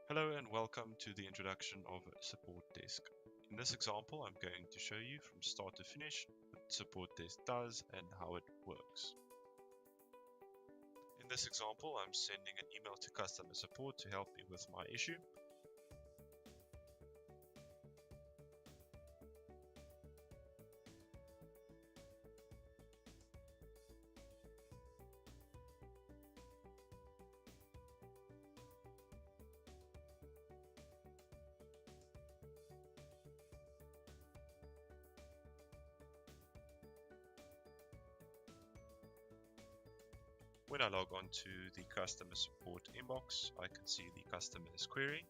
Hello and welcome to the introduction of SupportDesk. In this example, I'm going to show you from start to finish what SupportDesk does and how it works. In this example, I'm sending an email to customer support to help me with my issue. When I log on to the customer support inbox, I can see the customer's query.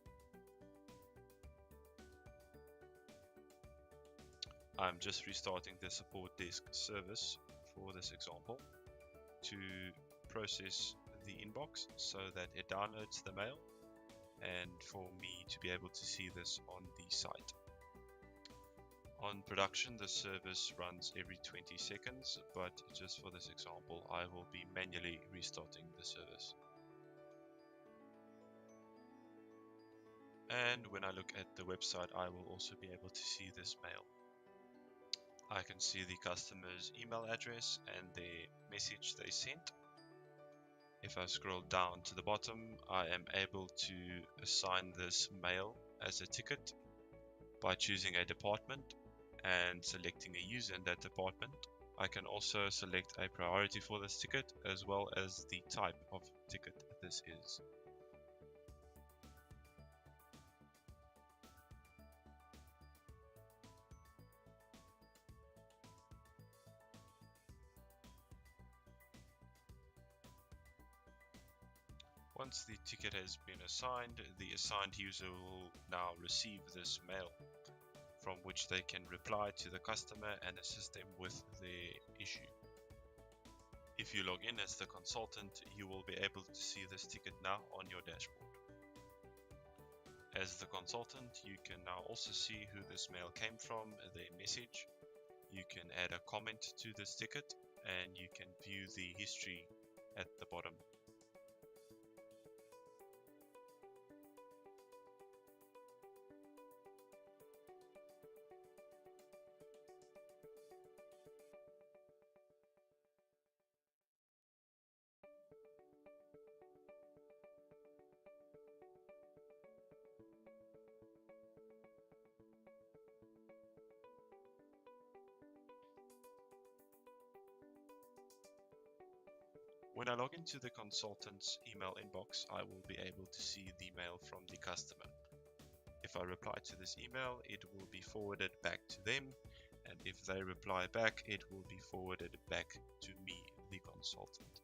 I'm just restarting the SupportDesk service for this example to process the inbox so that it downloads the mail and for me to be able to see this on the site. On production, the service runs every 20 seconds, but just for this example, I will be manually restarting the service. And when I look at the website, I will also be able to see this mail. I can see the customer's email address and the message they sent. If I scroll down to the bottom, I am able to assign this mail as a ticket by choosing a department and selecting a user in that department. I can also select a priority for this ticket as well as the type of ticket this is. Once the ticket has been assigned, the assigned user will now receive this mail, from which they can reply to the customer and assist them with their issue. If you log in as the consultant, you will be able to see this ticket now on your dashboard. As the consultant, you can now also see who this mail came from, their message. You can add a comment to this ticket and you can view the history at the bottom. When I log into the consultant's email inbox, I will be able to see the mail from the customer. If I reply to this email, it will be forwarded back to them, and if they reply back, it will be forwarded back to me, the consultant.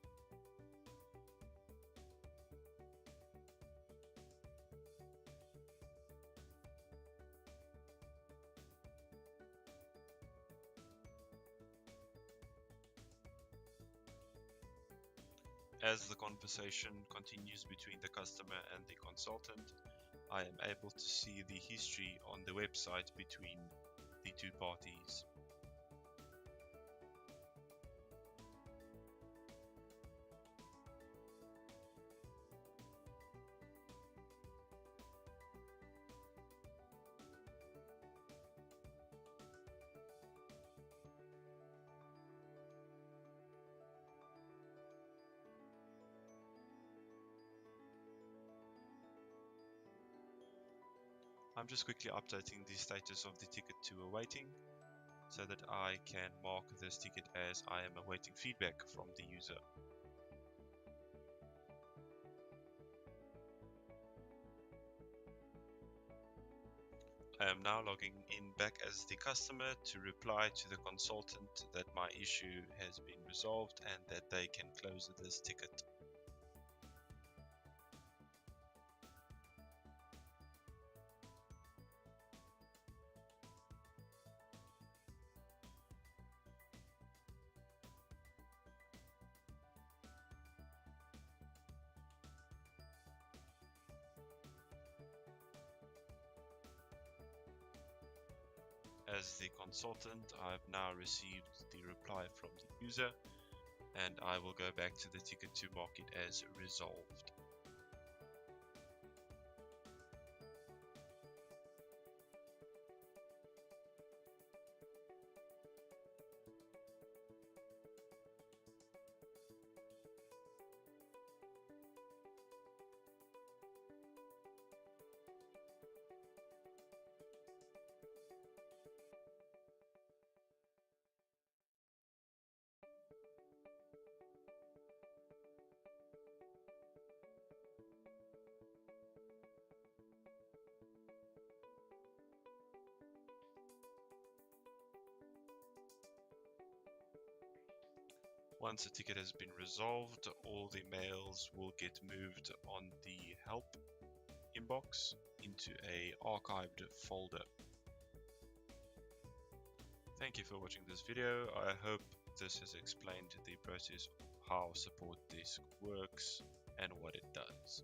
As the conversation continues between the customer and the consultant, I am able to see the history on the website between the two parties. I'm just quickly updating the status of the ticket to awaiting so that I can mark this ticket as I am awaiting feedback from the user. I am now logging in back as the customer to reply to the consultant that my issue has been resolved and that they can close this ticket. As the consultant, I've now received the reply from the user and I will go back to the ticket to mark it as resolved. Once a ticket has been resolved, all the mails will get moved on the help inbox into a archived folder. Thank you for watching this video. I hope this has explained the process of how SupportDesk works and what it does.